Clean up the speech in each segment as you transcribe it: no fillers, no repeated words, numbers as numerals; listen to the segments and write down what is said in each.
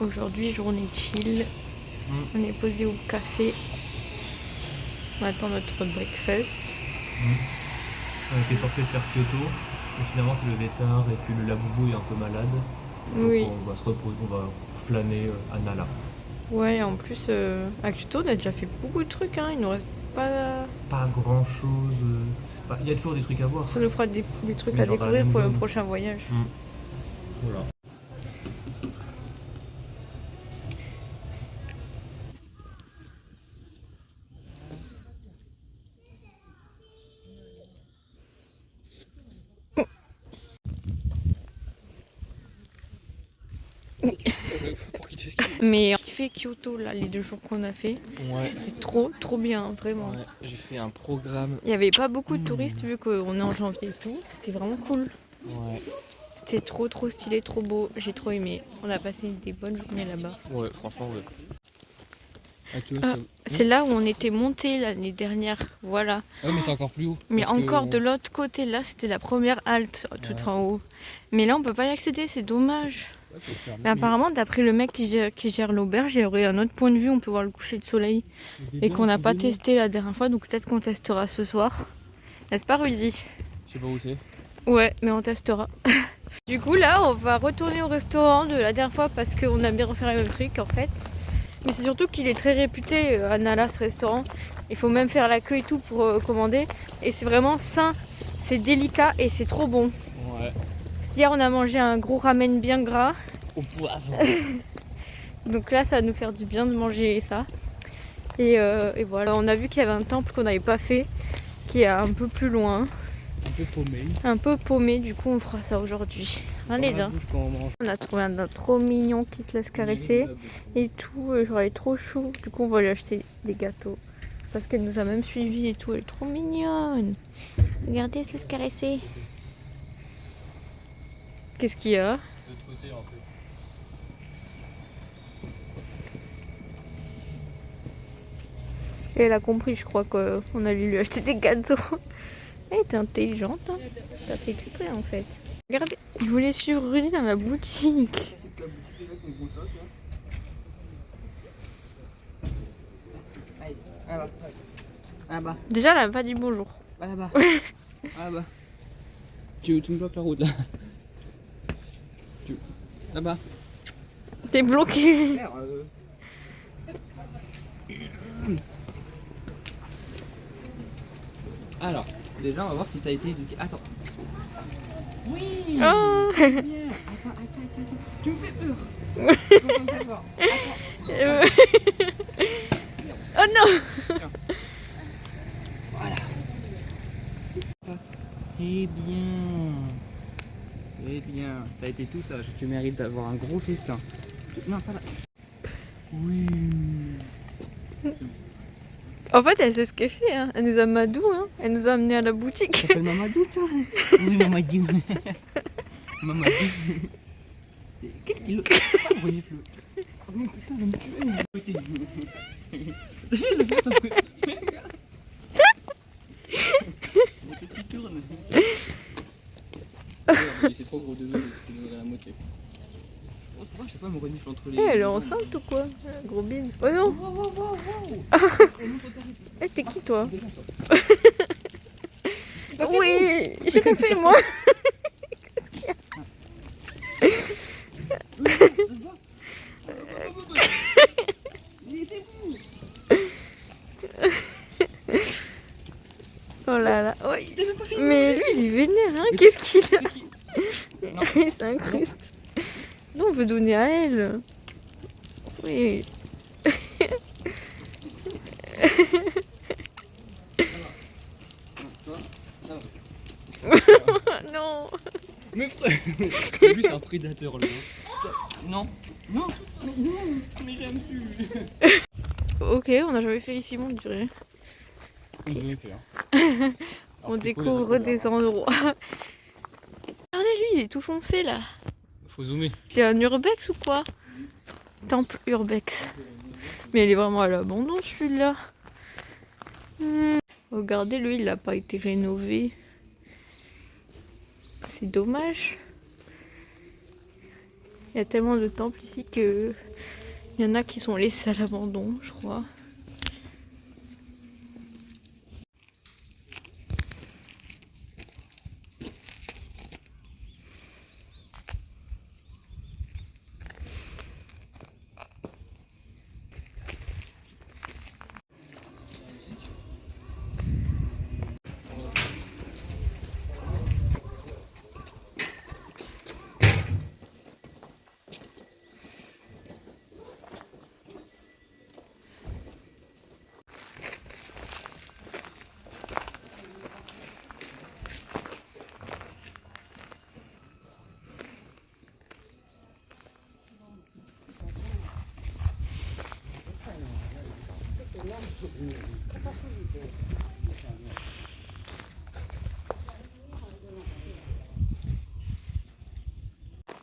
Aujourd'hui, journée chill. On est posé au café. On attend notre breakfast. On était censé faire Kyoto, mais finalement c'est le Vétard et puis le Laboubou est un peu malade. Donc Oui. on va se reposer, on va flâner à Nala. Ouais, en plus, à Kyoto, on a déjà fait beaucoup de trucs. Hein. Il nous reste pas. Pas grand chose. Enfin, il y a toujours des trucs à voir. Ça nous fera des trucs Mais à genre dans la découvrir même pour le zone. prochain voyage. Voilà. Pour quitter ce Mais on a fait Kyoto là, les 2 jours qu'on a fait. Ouais. C'était trop bien, vraiment. Ouais, j'ai fait un programme. Il n'y avait pas beaucoup de touristes vu qu'on est en janvier et tout. C'était vraiment cool. Ouais. C'était trop stylé, trop beau. J'ai trop aimé. On a passé des bonnes journées là-bas. Ouais, franchement, ouais. C'est là où on était monté l'année dernière. Voilà. Ah mais c'est encore plus haut. Mais encore de l'autre côté, là c'était la première halte tout en haut. Mais là on peut pas y accéder, c'est dommage. Mais apparemment d'après le mec qui gère l'auberge, il y aurait un autre point de vue, on peut voir le coucher de soleil. Et qu'on n'a pas testé la dernière fois, donc peut-être qu'on testera ce soir. N'est-ce pas Rudy? Je sais pas où c'est. Ouais, mais on testera. Du coup là on va retourner au restaurant de la dernière fois parce qu'on a bien refait le même truc en fait. Mais c'est surtout qu'il est très réputé à Nala ce restaurant. Il faut même faire la queue et tout pour commander. Et c'est vraiment sain, c'est délicat et c'est trop bon. Ouais. Hier on a mangé un gros ramen bien gras. Au poivre. Donc là ça va nous faire du bien de manger ça. Et voilà, on a vu qu'il y avait un temple qu'on n'avait pas fait, qui est un peu plus loin. Un peu paumé. Un peu paumé, du coup on fera ça aujourd'hui. Allez là. On a trouvé un trop mignon qui te laisse caresser et tout, genre elle est trop chou. Du coup on va lui acheter des gâteaux. Parce qu'elle nous a même suivis et tout, elle est trop mignonne. Regardez, elle se laisse caresser. Qu'est-ce qu'il y a? Et elle a compris, je crois qu'on allait lui acheter des gâteaux. Elle était intelligente, hein. T'as fait exprès en fait. Regardez, il voulait suivre Rudy dans la boutique. Là-bas. Déjà, elle a pas dit bonjour. Là-bas. Là-bas. Tu me bloques la route là. Là-bas. T'es bloqué. Alors, déjà on va voir si t'as été éduqué. Attends. Oui. Oh. C'est bien. Attends. Tu me fais peur. Tu me fais peur. Attends. Oh non. Voilà. C'est bien. C'est bien. T'as été tout sage. Tu mérites d'avoir un gros festin. Non, pas là. Oui. En fait, elle sait ce qu'elle fait. Hein. Elle nous a Madou. Hein. Elle nous a amenés à la boutique. Ça s'appelle Mamadou, toi. Oui, Mamadou. Mamadou. Qu'est-ce qu'il a renifle. Oh non, putain, elle va me tuer. T'as vu le ça fait. Il tourne. J'étais trop gros, désolé, je te donnerai la moitié. Oh, tu vois, je sais pas, me renifle entre les. Elle est enceinte ou quoi? Gros bide. Oh non. Eh, t'es qui toi? Oui, j'ai rien fait moi. Qu'est-ce qu'il y a? Oh là là. Oh, mais lui il est vénère, hein. Qu'est-ce qu'il a? Il s'incruste. Nous on veut donner à elle. Oui. Non. Mais frère, lui c'est un prédateur là. Non, mais j'aime plus. Ok, on n'a jamais fait ici, mon dieu. On découvre des endroits. Regardez lui, il est tout foncé là. Faut zoomer. C'est un urbex ou quoi? Temple urbex. Mais il est vraiment à l'abandon celui-là. Regardez, lui, il n'a pas été rénové. C'est dommage. Il y a tellement de temples ici que il y en a qui sont laissés à l'abandon, je crois.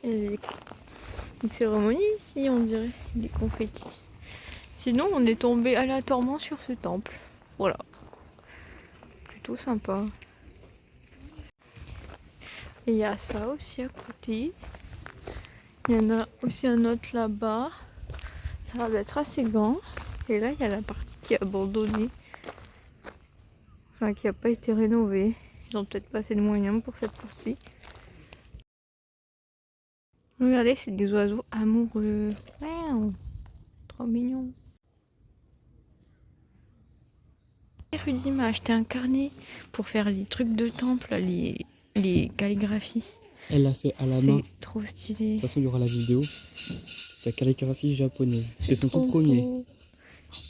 Et une cérémonie ici, on dirait, des confettis. Sinon, on est tombé aléatoirement sur ce temple. Voilà. Plutôt sympa. Et il y a ça aussi à côté. Il y en a aussi un autre là-bas. Ça va être assez grand. Et là, il y a la partie qui est abandonnée. Enfin, qui n'a pas été rénovée. Ils ont peut-être pas assez de moyens pour cette partie. Regardez, c'est des oiseaux amoureux. Wow, trop mignon. Rudy m'a acheté un carnet pour faire les trucs de temple, les calligraphies. Elle l'a fait à la main. C'est trop stylé. De toute façon, il y aura la vidéo. C'est la calligraphie japonaise. C'est son tout trop premier. beau.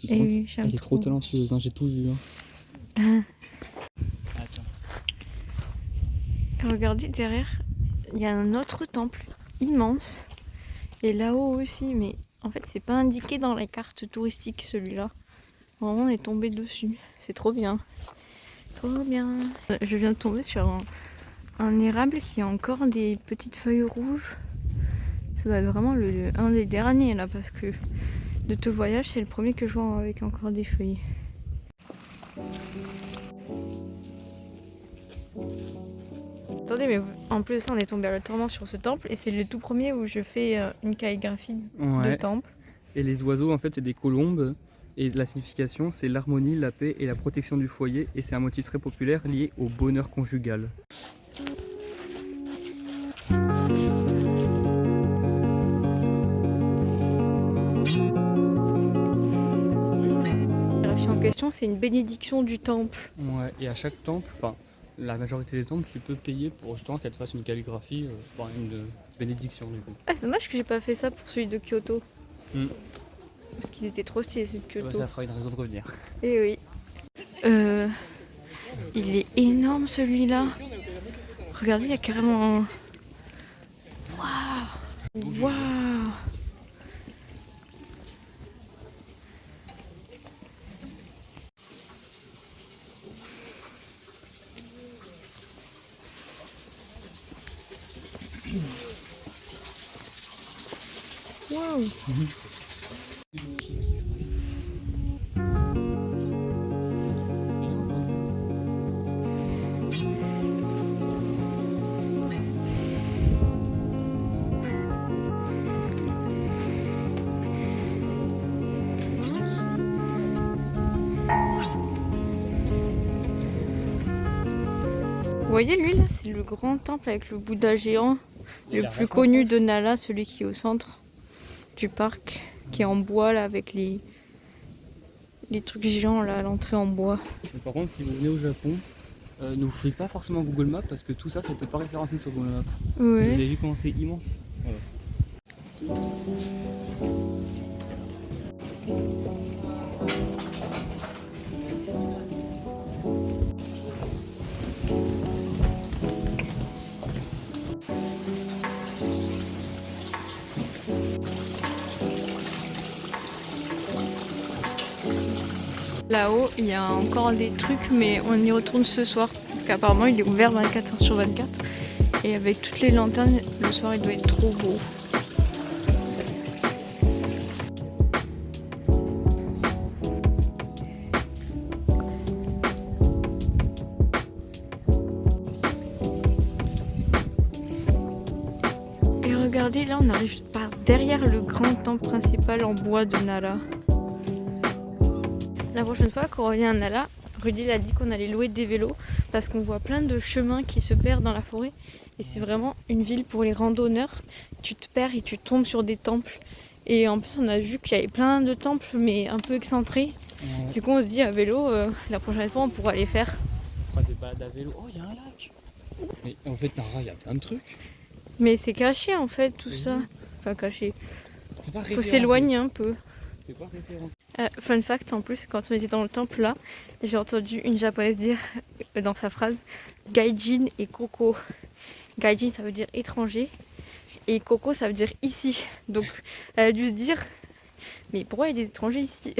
Par contre, oui, j'aime elle est trop trop. talentueuse, hein, j'ai tout vu. Hein. Attends. Regardez derrière, il y a un autre temple immense. Et là-haut aussi, mais en fait, c'est pas indiqué dans les cartes touristiques celui-là. Vraiment, on est tombé dessus. C'est trop bien. Trop bien. Je viens de tomber sur un érable qui a encore des petites feuilles rouges. Ça doit être vraiment un des derniers là, parce que de tout voyage, c'est le premier que je vois avec encore des feuilles. Attendez, mais en plus de ça, on est tombé aléatoirement sur ce temple et c'est le tout premier où je fais une calligraphie de temple. Et les oiseaux, en fait, c'est des colombes. Et la signification, c'est l'harmonie, la paix et la protection du foyer. Et c'est un motif très populaire lié au bonheur conjugal. La calligraphie en question, c'est une bénédiction du temple. Ouais, et à chaque temple, enfin, la majorité des temples, tu peux payer pour justement qu'elle te fasse une calligraphie, une bénédiction du coup. Ah, c'est dommage que j'ai pas fait ça pour celui de Kyoto. Mm. Parce qu'ils étaient trop stylés, celui de Kyoto. Bah, ça fera une raison de revenir. Et oui. Il est énorme celui-là. Regardez, il y a carrément. Waouh! Waouh! Waouh! Vous voyez lui là, c'est le grand temple avec le Bouddha géant, le plus connu de Nala, celui qui est au centre du parc, qui est en bois là avec les trucs géants là à l'entrée en bois. Mais par contre, si vous venez au Japon, ne vous faites pas forcément Google Maps parce que tout ça, c'était pas référencé sur Google Maps. Vous Ouais. avez vu comment c'est immense. Voilà. Là-haut, il y a encore des trucs, mais on y retourne ce soir. Parce qu'apparemment, il est ouvert 24h/24. Et avec toutes les lanternes, le soir, il doit être trop beau. Et regardez, là, on arrive par derrière le grand temple principal en bois de Nara. La prochaine fois qu'on revient à Nara, Rudy a dit qu'on allait louer des vélos parce qu'on voit plein de chemins qui se perdent dans la forêt et c'est vraiment une ville pour les randonneurs. Tu te perds et tu tombes sur des temples et en plus on a vu qu'il y avait plein de temples mais un peu excentrés. Ouais. Du coup on se dit à vélo, la prochaine fois on pourra les faire. On fera des balades à vélo. Oh, il y a un lac. Mais en fait, Nara, il y a plein de trucs. Mais c'est caché en fait tout Oui. ça. Enfin caché. C'est pas Faut référencé. s'éloigner un peu. C'est pas référencé. Fun fact en plus, quand on était dans le temple là, j'ai entendu une japonaise dire dans sa phrase Gaijin et Koko. Gaijin ça veut dire étranger et Koko ça veut dire ici. Donc elle a dû se dire mais pourquoi il y a des étrangers ici?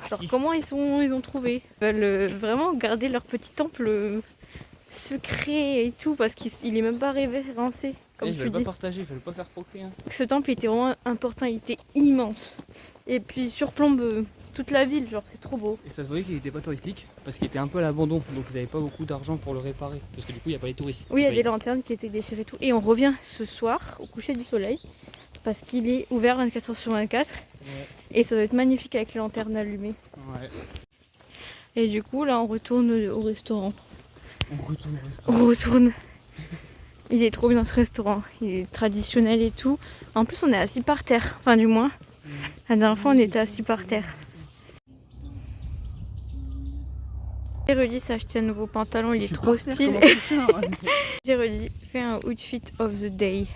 Genre comment ils ont trouvé? Ils veulent vraiment garder leur petit temple secret et tout parce qu'il est même pas référencé comme Ils tu veulent pas dis. partager, ils veulent pas faire croquer. Hein. Ce temple était vraiment important, il était immense. Et puis il surplombe toute la ville, genre c'est trop beau. Et ça se voyait qu'il était pas touristique parce qu'il était un peu à l'abandon. Donc ils avaient pas beaucoup d'argent pour le réparer. Parce que du coup, il n'y a pas les touristes. Oui, il y a Oui. des lanternes qui étaient déchirées et tout. Et on revient ce soir au coucher du soleil parce qu'il est ouvert 24h sur 24. Ouais. Et ça doit être magnifique avec les lanternes allumées. Ouais. Et du coup, là on retourne au restaurant. On retourne au restaurant. On retourne. Il est trop bien ce restaurant, il est traditionnel et tout. En plus on est assis par terre, enfin du moins. La dernière fois on était assis par terre. Et Rudy s'est acheté un nouveau pantalon, il est trop stylé. J'ai Rudy, fais un outfit of the day.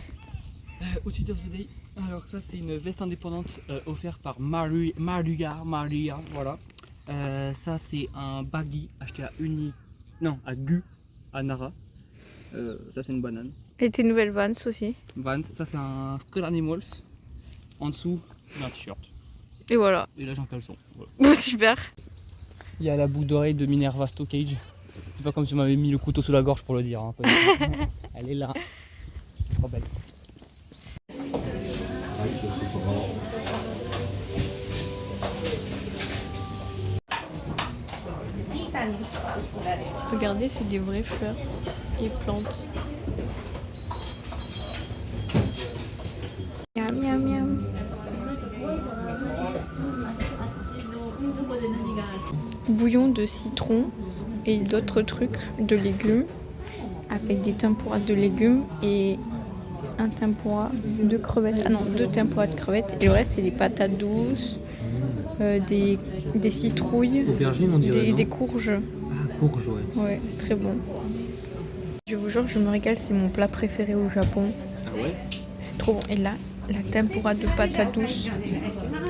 Outfit of the day. Alors ça c'est une veste indépendante offerte par Maria, voilà. Ça c'est un baggy acheté à à Gu, à Nara. Ça c'est une banane. Et tes nouvelles Vans aussi. Vans, ça c'est un Skull Animals. En dessous, un t-shirt. Et voilà. Et là j'ai un caleçon. Voilà. Bon, super. Il y a la boucle d'oreille de Minerva Stockage. C'est pas comme si tu m'avais mis le couteau sous la gorge pour le dire. Hein, pas du tout. Elle est là. Trop belle. Regardez, c'est des vraies fleurs et plantes. Miam miam miam. Bouillon de citron et d'autres trucs de légumes avec des tempuras de légumes et un tempura de crevettes. Ah non, 2 tempuras de crevettes et le reste c'est des patates douces, des citrouilles, Aubergine, on dirait. des courges. Ah, courge, ouais. Ouais, très bon. Je vous jure, je me régale, c'est mon plat préféré au Japon. Ah ouais? C'est trop bon. Et là, la tempura de patate douce.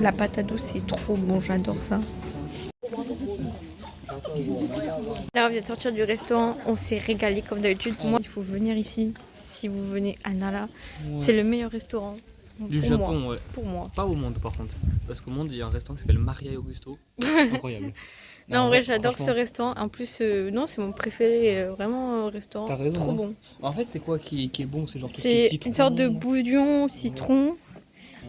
La patate douce, c'est trop bon, j'adore ça. Là, on vient de sortir du restaurant, on s'est régalé comme d'habitude. Pour moi, il faut venir ici si vous venez à Nara. Ouais. C'est le meilleur restaurant. Du pour Japon, moi. ouais. Pour moi. Pas au monde par contre. Parce qu'au monde, il y a un restaurant qui s'appelle Maria et Augusto. Incroyable. Non, en vrai, j'adore ce franchement. restaurant. En plus, non, c'est mon préféré. Vraiment, restaurant. T'as raison, Trop hein. bon. En fait, c'est quoi qui est bon? C'est genre tout ce qui est C'est citron. une sorte de bouillon citron.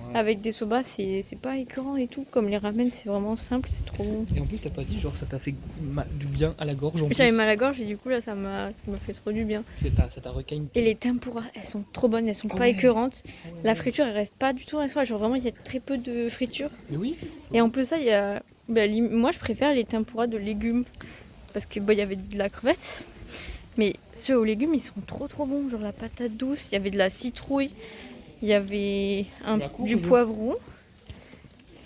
Ouais. Avec des soba, c'est pas écœurant et tout. Comme les ramen, c'est vraiment simple, c'est trop bon. Et en plus, t'as pas dit genre ça t'a fait du bien à la gorge en plus. J'avais mal à la gorge et du coup là ça m'a fait trop du bien. Ça t'a requin. Et les tempuras, elles sont trop bonnes, elles sont Ah pas ouais. écœurantes. La friture elle reste pas du tout dans les soirs, genre vraiment il y a très peu de friture. Mais oui. Et en plus ça il y a, moi je préfère les tempuras de légumes parce que il y avait de la crevette. Mais ceux aux légumes ils sont trop bons, genre la patate douce, il y avait de la citrouille, il y avait La courge, du poivron,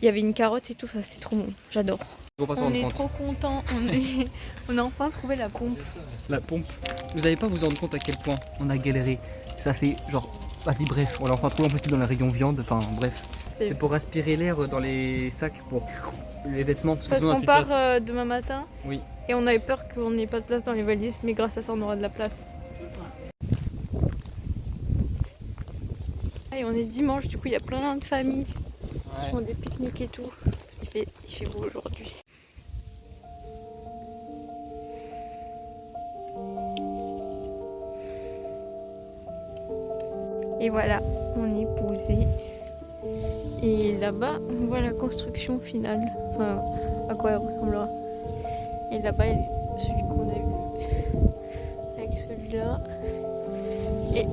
il y avait une carotte et tout, enfin, c'est trop bon, j'adore. Faut pas s'en On rendre est compte. trop contents, on a enfin trouvé la pompe. La pompe. Vous allez pas vous rendre compte à quel point on a galéré. Ça fait genre. Vas-y, bref, on l'a enfin trouvé en plus dans la rayon viande. Enfin, bref. C'est pour aspirer l'air dans les sacs pour les vêtements. Parce que Parce sinon, on a qu'on plus de part place. demain matin Oui. et on avait peur qu'on n'ait pas de place dans les valises, mais grâce à ça on aura de la place. Et on est dimanche, du coup il y a plein de familles qui font des pique-niques et tout. Parce qu'il fait beau aujourd'hui. Et voilà, on est posé. Et là-bas, on voit la construction finale. Enfin, à quoi elle ressemblera. Et là-bas, il y a celui qu'on a eu. Avec celui-là. Et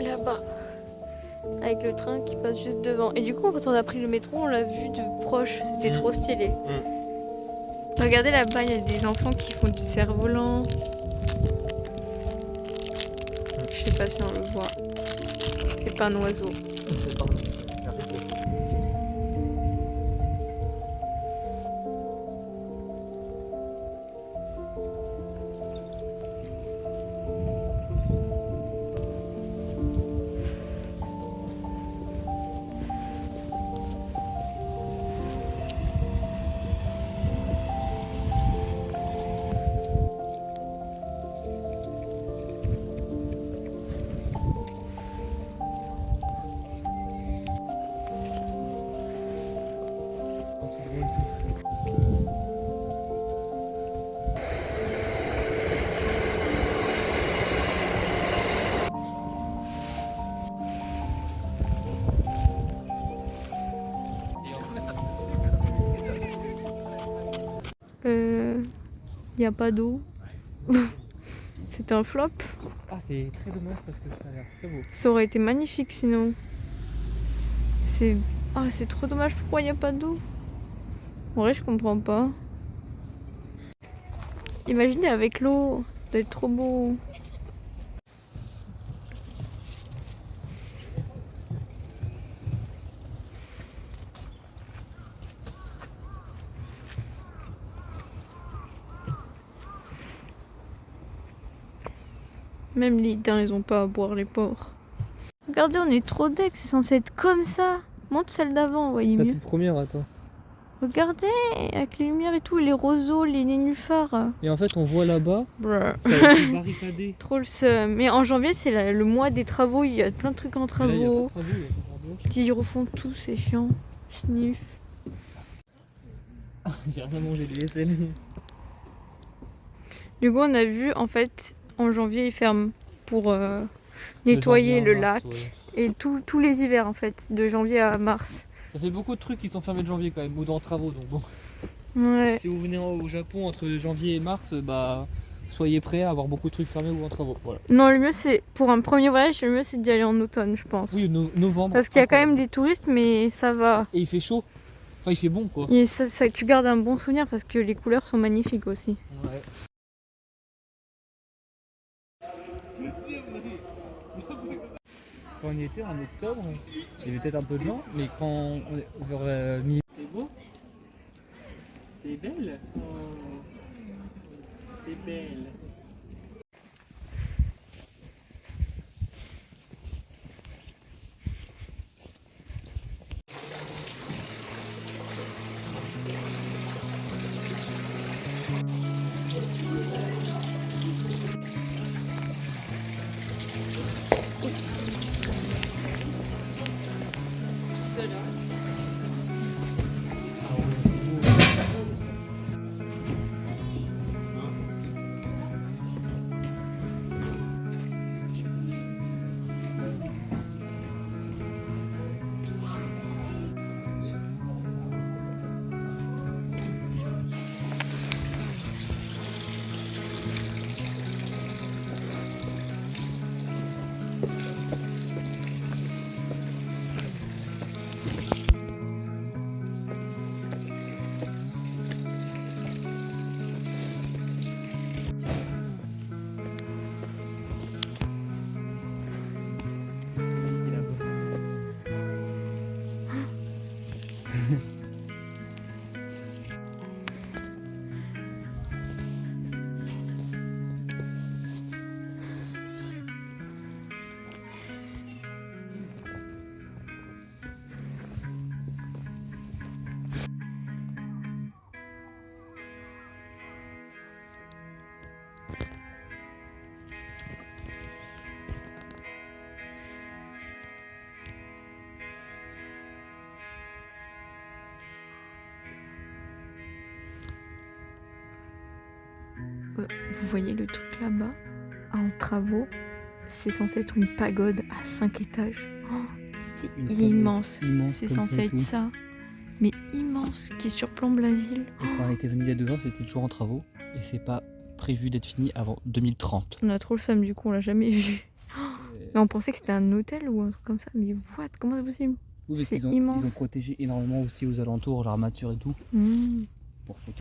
là-bas, avec le train qui passe juste devant. Et du coup, quand on a pris le métro, on l'a vu de proche. C'était trop stylé. Regardez là-bas, il y a des enfants qui font du cerf-volant. Je sais pas si on le voit. C'est pas un oiseau. Il n'y a pas d'eau. C'est un flop. Ah, c'est très dommage parce que ça a l'air très beau. Ça aurait été magnifique sinon. C'est trop dommage. Pourquoi il n'y a pas d'eau? En vrai, je comprends pas. Imaginez avec l'eau, ça doit être trop beau. Même les daims, ils ont pas à boire, les pauvres. Regardez, on est trop deck, c'est censé être comme ça. Monte celle d'avant, voyez La mieux. toute première, attends. Regardez, avec les lumières et tout, les roseaux, les nénuphars. Et en fait, on voit là-bas, Bruh. ça a été barricadé. Trop le seum. Mais en janvier, c'est le mois des travaux, il y a plein de trucs en Mais là, il y a pas de travaux. travaux, il y a pas de Ils refont tout, c'est chiant. Sniff. J'ai rien mangé du vaisselle. Du coup, on a vu, en fait, en janvier, ils ferment pour nettoyer le lac. Ouais. Et tous les hivers, en fait, de janvier à mars. Ça fait beaucoup de trucs qui sont fermés de janvier quand même, ou dans travaux, donc bon. Ouais. Si vous venez au Japon entre janvier et mars, bah soyez prêts à avoir beaucoup de trucs fermés ou en travaux. Voilà. Non, le mieux, c'est, pour un premier voyage, le mieux, c'est d'y aller en automne, je pense. Oui, novembre. Parce qu'il y a quand incroyable. même des touristes, mais ça va. Et il fait chaud. Enfin, il fait bon quoi. Et ça, tu gardes un bon souvenir parce que les couleurs sont magnifiques aussi. Ouais. Quand on y était en octobre, il y avait peut-être un peu de gens, mais quand on vers mi. T'es beau? T'es belle? Oh. T'es belle. Vous voyez le truc là-bas, en travaux, c'est censé être une pagode à 5 étages. Oh, c'est Une pagode immense. immense C'est comme ça censé et être tout. ça. Mais immense, qui surplombe la ville. Et quand on était venu il y a 2 ans, c'était toujours en travaux et c'est pas prévu d'être fini avant 2030. On a trop le seum du coup, on l'a jamais vu. Mais on pensait que c'était un hôtel ou un truc comme ça. Mais what? Comment c'est possible? Oui, parce C'est qu'ils ont, immense. ils ont protégé énormément aussi aux alentours, l'armature et tout. Mmh. Pour photo.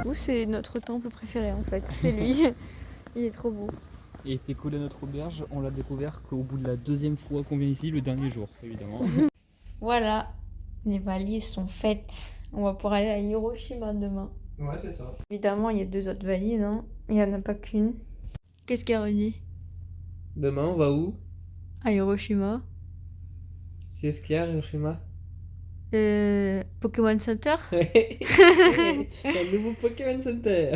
Vous, c'est notre temple préféré en fait. C'est lui. Il est trop beau. Il était collé à notre auberge, on l'a découvert qu'au bout de la deuxième fois qu'on vient ici, le dernier jour, évidemment. Voilà. Les valises sont faites. On va pouvoir aller à Hiroshima demain. Ouais, c'est ça. Évidemment, il y a 2 autres valises. Hein. Il n'y en a pas qu'une. Qu'est-ce qu'il y a Rudy? Demain, on va où? À Hiroshima. C'est ce qu'il y a, Hiroshima? Pokémon Center. Ouais. Un nouveau Pokémon Center.